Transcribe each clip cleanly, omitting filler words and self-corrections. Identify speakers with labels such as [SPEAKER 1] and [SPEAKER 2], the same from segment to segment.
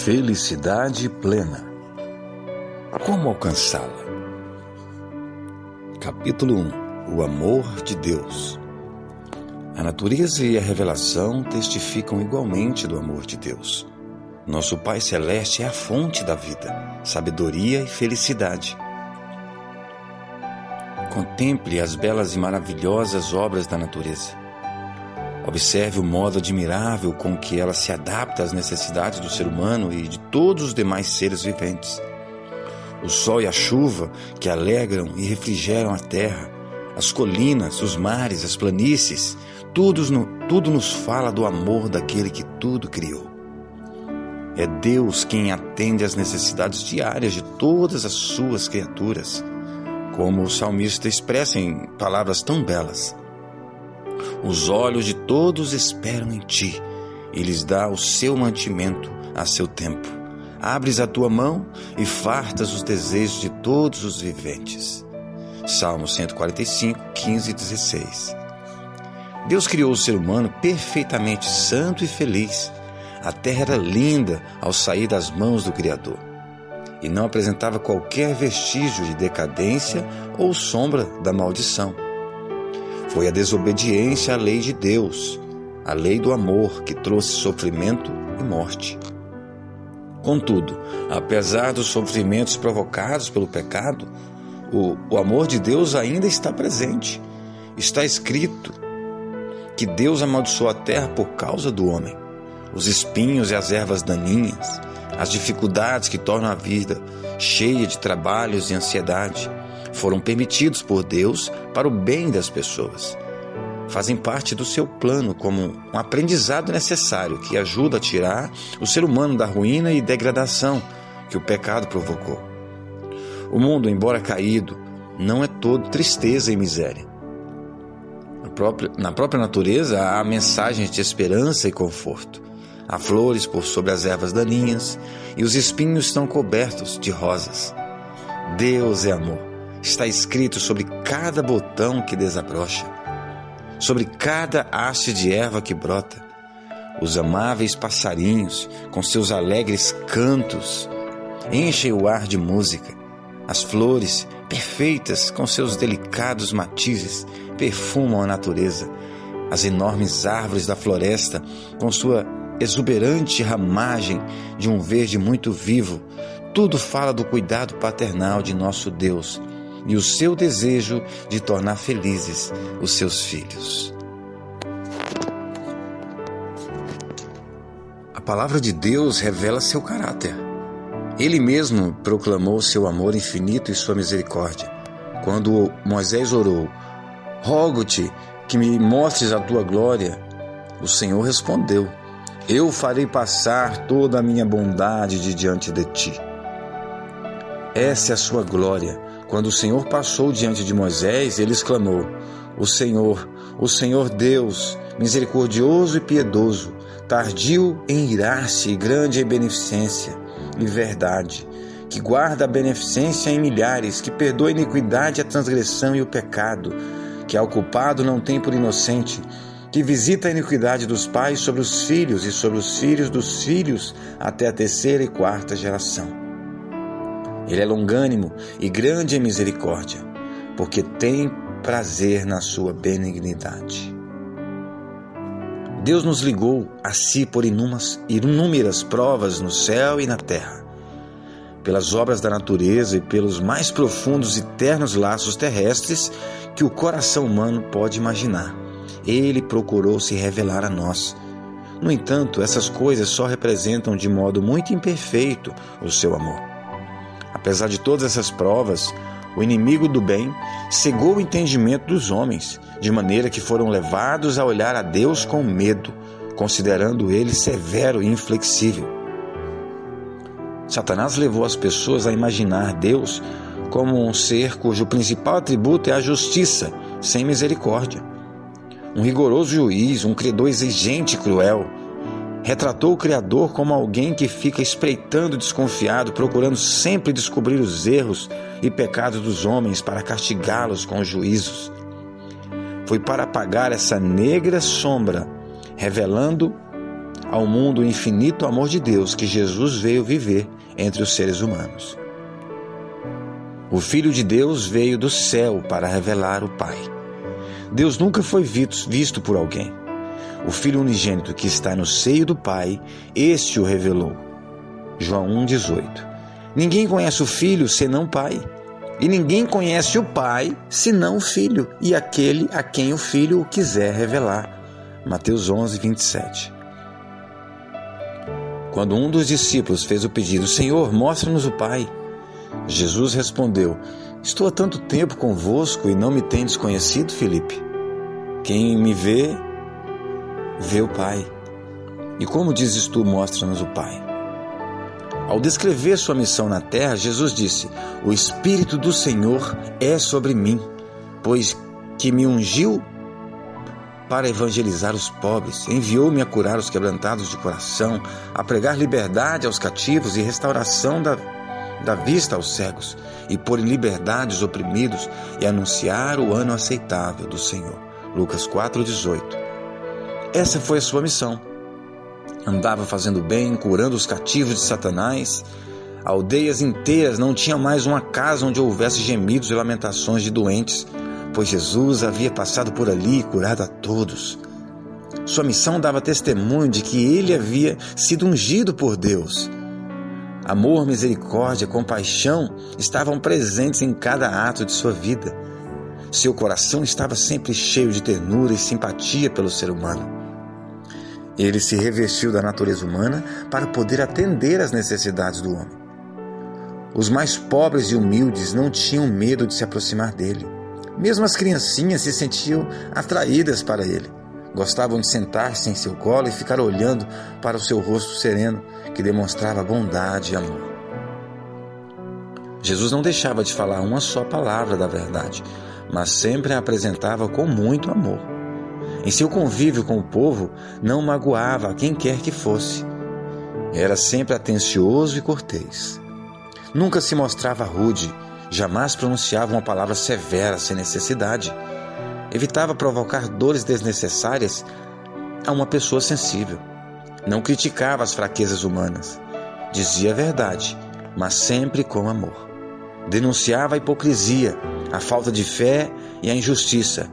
[SPEAKER 1] Felicidade plena. Como alcançá-la? Capítulo 1. O amor de Deus. A natureza e a revelação testificam igualmente do amor de Deus. Nosso Pai Celeste é a fonte da vida, sabedoria e felicidade. Contemple as belas e maravilhosas obras da natureza. Observe o modo admirável com que ela se adapta às necessidades do ser humano e de todos os demais seres viventes. O sol e a chuva que alegram e refrigeram a terra, as colinas, os mares, as planícies, tudo nos fala do amor daquele que tudo criou. É Deus quem atende às necessidades diárias de todas as suas criaturas, como o salmista expressa em palavras tão belas. Os olhos de todos esperam em ti, e lhes dá o seu mantimento a seu tempo. Abres a tua mão e fartas os desejos de todos os viventes. Salmo 145, 15 e 16. Deus criou o ser humano perfeitamente santo e feliz. A terra era linda ao sair das mãos do Criador, e não apresentava qualquer vestígio de decadência ou sombra da maldição. Foi a desobediência à lei de Deus, a lei do amor, que trouxe sofrimento e morte. Contudo, apesar dos sofrimentos provocados pelo pecado, o amor de Deus ainda está presente. Está escrito que Deus amaldiçoou a terra por causa do homem. Os espinhos e as ervas daninhas, as dificuldades que tornam a vida cheia de trabalhos e ansiedade, foram permitidos por Deus para o bem das pessoas. Fazem parte do seu plano como um aprendizado necessário que ajuda a tirar o ser humano da ruína e degradação que o pecado provocou. O mundo, embora caído, não é todo tristeza e miséria. Na própria natureza há mensagens de esperança e conforto. Há flores por sobre as ervas daninhas e os espinhos estão cobertos de rosas. Deus é amor. Está escrito sobre cada botão que desabrocha, sobre cada haste de erva que brota. Os amáveis passarinhos, com seus alegres cantos, enchem o ar de música. As flores, perfeitas, com seus delicados matizes, perfumam a natureza. As enormes árvores da floresta, com sua exuberante ramagem de um verde muito vivo, tudo fala do cuidado paternal de nosso Deus e o seu desejo de tornar felizes os seus filhos. A palavra de Deus revela seu caráter. Ele mesmo proclamou seu amor infinito e sua misericórdia. Quando Moisés orou: "Rogo-te que me mostres a tua glória", o Senhor respondeu: "Eu farei passar toda a minha bondade de diante de ti." Essa é a sua glória. Quando o Senhor passou diante de Moisés, ele exclamou: o Senhor Deus, misericordioso e piedoso, tardio em irar-se e grande em beneficência e verdade, que guarda a beneficência em milhares, que perdoa a iniquidade, a transgressão e o pecado, que ao culpado não tem por inocente, que visita a iniquidade dos pais sobre os filhos e sobre os filhos dos filhos até a terceira e quarta geração. Ele é longânimo e grande em misericórdia, porque tem prazer na sua benignidade. Deus nos ligou a si por inúmeras provas no céu e na terra. Pelas obras da natureza e pelos mais profundos e ternos laços terrestres que o coração humano pode imaginar, Ele procurou se revelar a nós. No entanto, essas coisas só representam de modo muito imperfeito o seu amor. Apesar de todas essas provas, o inimigo do bem cegou o entendimento dos homens, de maneira que foram levados a olhar a Deus com medo, considerando ele severo e inflexível. Satanás levou as pessoas a imaginar Deus como um ser cujo principal atributo é a justiça, sem misericórdia. Um rigoroso juiz, um credor exigente e cruel. Retratou o Criador como alguém que fica espreitando desconfiado, procurando sempre descobrir os erros e pecados dos homens para castigá-los com os juízos. Foi para apagar essa negra sombra, revelando ao mundo o infinito amor de Deus que Jesus veio viver entre os seres humanos. O Filho de Deus veio do céu para revelar o Pai. Deus nunca foi visto por alguém. O Filho unigênito que está no seio do Pai, este o revelou. João 1,18. Ninguém conhece o Filho senão o Pai. E ninguém conhece o Pai senão o Filho e aquele a quem o Filho o quiser revelar. Mateus 11:27. Quando um dos discípulos fez o pedido: Senhor, mostra-nos o Pai, Jesus respondeu: Estou há tanto tempo convosco e não me tendes conhecido, Filipe? Quem me vê, vê o Pai. E como dizes tu, mostra-nos o Pai? Ao descrever sua missão na terra, Jesus disse: O Espírito do Senhor é sobre mim, pois que me ungiu para evangelizar os pobres, enviou-me a curar os quebrantados de coração, a pregar liberdade aos cativos e restauração da vista aos cegos, e pôr em liberdade os oprimidos, e anunciar o ano aceitável do Senhor. Lucas 4:18. Essa foi a sua missão. Andava fazendo bem, curando os cativos de Satanás. Aldeias inteiras não tinham mais uma casa onde houvesse gemidos e lamentações de doentes, pois Jesus havia passado por ali e curado a todos. Sua missão dava testemunho de que ele havia sido ungido por Deus. Amor, misericórdia, compaixão estavam presentes em cada ato de sua vida. Seu coração estava sempre cheio de ternura e simpatia pelo ser humano. Ele se revestiu da natureza humana para poder atender às necessidades do homem. Os mais pobres e humildes não tinham medo de se aproximar dele. Mesmo as criancinhas se sentiam atraídas para ele. Gostavam de sentar-se em seu colo e ficar olhando para o seu rosto sereno, que demonstrava bondade e amor. Jesus não deixava de falar uma só palavra da verdade, mas sempre a apresentava com muito amor. Em seu convívio com o povo, não magoava a quem quer que fosse. Era sempre atencioso e cortês. Nunca se mostrava rude, jamais pronunciava uma palavra severa sem necessidade. Evitava provocar dores desnecessárias a uma pessoa sensível. Não criticava as fraquezas humanas. Dizia a verdade, mas sempre com amor. Denunciava a hipocrisia, a falta de fé e a injustiça.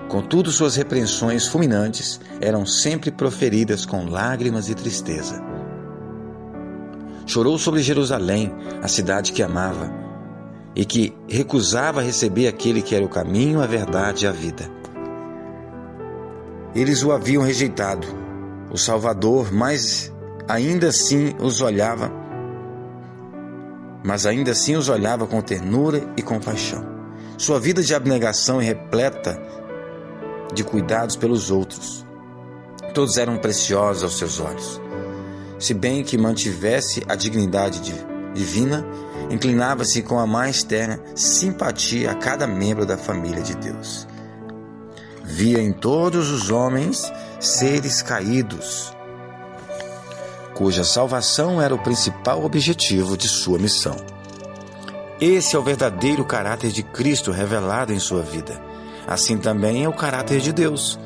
[SPEAKER 1] Contudo, suas repreensões fulminantes eram sempre proferidas com lágrimas e tristeza. Chorou sobre Jerusalém, a cidade que amava, e que recusava receber aquele que era o caminho, a verdade e a vida. Eles o haviam rejeitado, o Salvador, mas ainda assim os olhava com ternura e compaixão. Sua vida de abnegação e repleta de cuidados pelos outros. Todos eram preciosos aos seus olhos. Se bem que mantivesse a dignidade divina, inclinava-se com a mais terna simpatia a cada membro da família de Deus. Via em todos os homens seres caídos, cuja salvação era o principal objetivo de sua missão. Esse é o verdadeiro caráter de Cristo revelado em sua vida. Assim também é o caráter de Deus.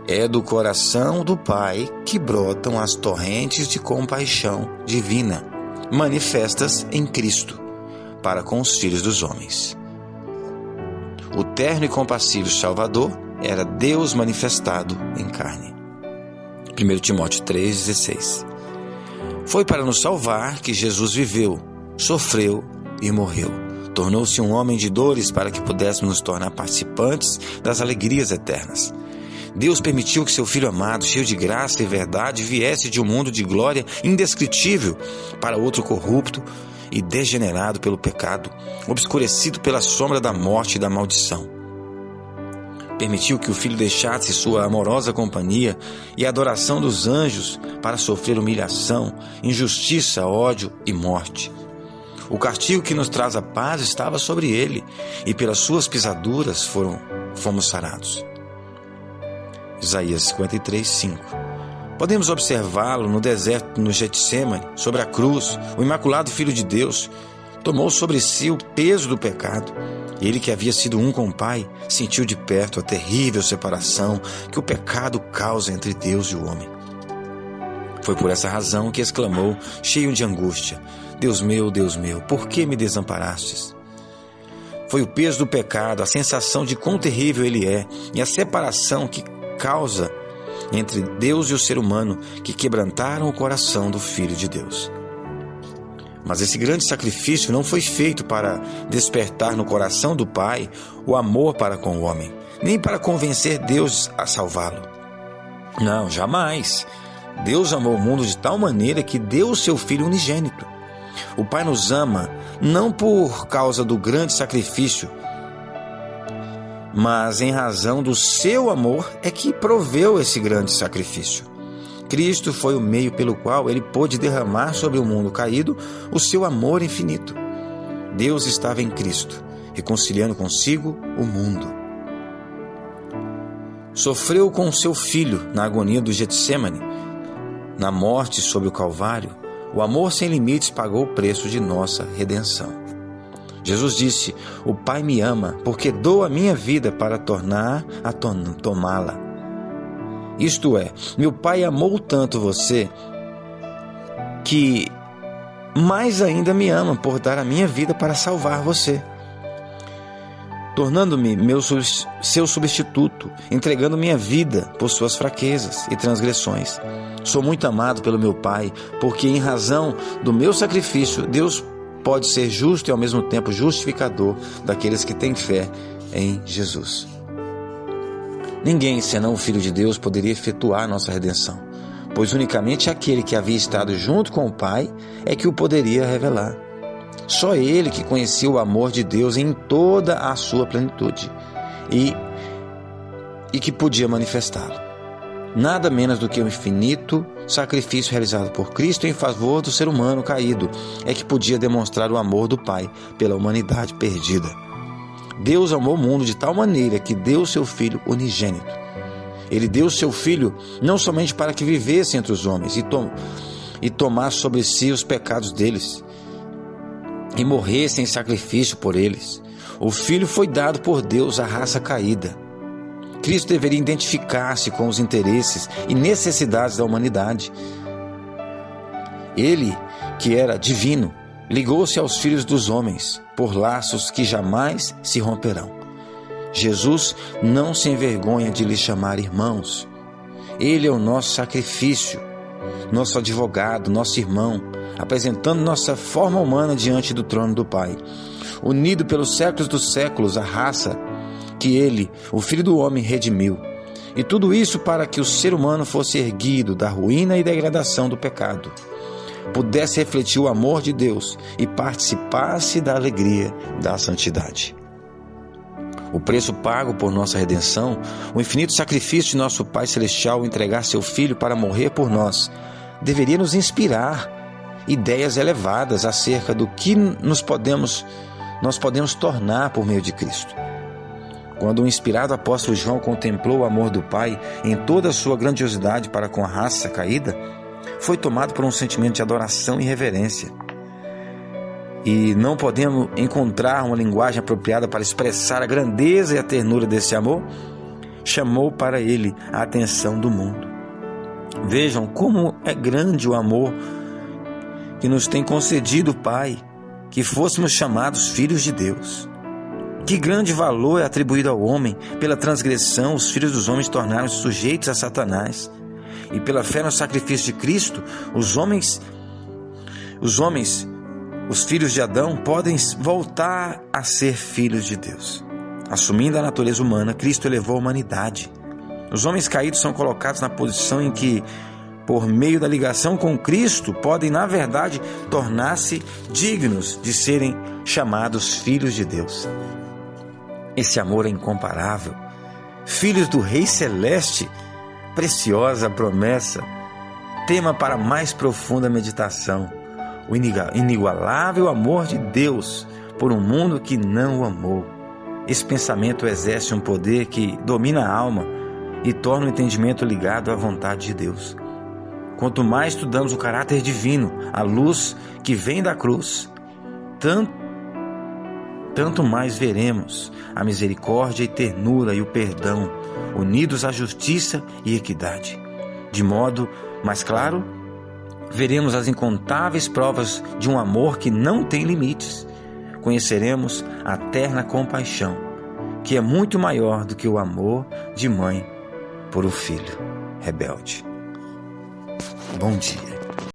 [SPEAKER 1] É do coração do Pai que brotam as torrentes de compaixão divina, manifestas em Cristo, para com os filhos dos homens. O terno e compassivo Salvador era Deus manifestado em carne. 1 Timóteo 3,16. Foi para nos salvar que Jesus viveu, sofreu e morreu. Tornou-se um homem de dores para que pudéssemos nos tornar participantes das alegrias eternas. Deus permitiu que seu Filho amado, cheio de graça e verdade, viesse de um mundo de glória indescritível para outro corrupto e degenerado pelo pecado, obscurecido pela sombra da morte e da maldição. Permitiu que o Filho deixasse sua amorosa companhia e a adoração dos anjos para sofrer humilhação, injustiça, ódio e morte. O castigo que nos traz a paz estava sobre ele, e pelas suas pisaduras fomos sarados. Isaías 53:5. Podemos observá-lo no deserto, no Getsemane, sobre a cruz. O imaculado Filho de Deus tomou sobre si o peso do pecado. Ele, que havia sido um com o Pai, sentiu de perto a terrível separação que o pecado causa entre Deus e o homem. Foi por essa razão que exclamou, cheio de angústia: Deus meu, por que me desamparastes? Foi o peso do pecado, a sensação de quão terrível ele é e a separação que causa entre Deus e o ser humano que quebrantaram o coração do Filho de Deus. Mas esse grande sacrifício não foi feito para despertar no coração do Pai o amor para com o homem, nem para convencer Deus a salvá-lo. Não, jamais. Deus amou o mundo de tal maneira que deu o seu Filho unigênito. O Pai nos ama não por causa do grande sacrifício, mas em razão do seu amor é que proveu esse grande sacrifício. Cristo foi o meio pelo qual ele pôde derramar sobre o mundo caído o seu amor infinito. Deus estava em Cristo, reconciliando consigo o mundo. Sofreu com seu Filho na agonia do Getsêmani, na morte sobre o Calvário. O amor sem limites pagou o preço de nossa redenção. Jesus disse: o Pai me ama porque dou a minha vida para tornar a tomá-la. Isto é, meu Pai amou tanto você que mais ainda me ama por dar a minha vida para salvar você, tornando-me seu substituto, entregando minha vida por suas fraquezas e transgressões. Sou muito amado pelo meu Pai, porque em razão do meu sacrifício, Deus pode ser justo e ao mesmo tempo justificador daqueles que têm fé em Jesus. Ninguém, senão o Filho de Deus, poderia efetuar nossa redenção, pois unicamente aquele que havia estado junto com o Pai é que o poderia revelar. Só ele que conhecia o amor de Deus em toda a sua plenitude e que podia manifestá-lo. Nada menos do que o infinito sacrifício realizado por Cristo em favor do ser humano caído é que podia demonstrar o amor do Pai pela humanidade perdida. Deus amou o mundo de tal maneira que deu seu Filho unigênito. Ele deu seu Filho não somente para que vivesse entre os homens e tomasse sobre si os pecados deles e morresse em sacrifício por eles. O Filho foi dado por Deus à raça caída. Cristo deveria identificar-se com os interesses e necessidades da humanidade. Ele, que era divino, ligou-se aos filhos dos homens por laços que jamais se romperão. Jesus não se envergonha de lhes chamar irmãos. Ele é o nosso sacrifício, nosso advogado, nosso irmão, apresentando nossa forma humana diante do trono do Pai. Unido pelos séculos dos séculos, a raça que ele, o Filho do Homem, redimiu. E tudo isso para que o ser humano fosse erguido da ruína e degradação do pecado, pudesse refletir o amor de Deus e participasse da alegria da santidade. O preço pago por nossa redenção, o infinito sacrifício de nosso Pai Celestial ao entregar seu Filho para morrer por nós, deveria nos inspirar ideias elevadas acerca do que nós podemos tornar por meio de Cristo. Quando o inspirado apóstolo João contemplou o amor do Pai em toda a sua grandiosidade para com a raça caída, foi tomado por um sentimento de adoração e reverência. E não podemos encontrar uma linguagem apropriada para expressar a grandeza e a ternura desse amor, chamou para ele a atenção do mundo. Vejam como é grande o amor que nos tem concedido o Pai, que fôssemos chamados filhos de Deus. Que grande valor é atribuído ao homem. Pela transgressão, os filhos dos homens tornaram-se sujeitos a Satanás. E pela fé no sacrifício de Cristo, os filhos de Adão, podem voltar a ser filhos de Deus. Assumindo a natureza humana, Cristo elevou a humanidade. Os homens caídos são colocados na posição em que, por meio da ligação com Cristo, podem, na verdade, tornar-se dignos de serem chamados filhos de Deus. Esse amor é incomparável. Filhos do Rei Celeste, preciosa promessa, tema para a mais profunda meditação. O inigualável amor de Deus por um mundo que não o amou. Esse pensamento exerce um poder que domina a alma e torna o entendimento ligado à vontade de Deus. Quanto mais estudamos o caráter divino, a luz que vem da cruz, tanto mais veremos a misericórdia e ternura e o perdão, unidos à justiça e equidade. De modo mais claro, Veremos as incontáveis provas de um amor que não tem limites. Conheceremos a terna compaixão, que é muito maior do que o amor de mãe por um filho rebelde. Bom dia.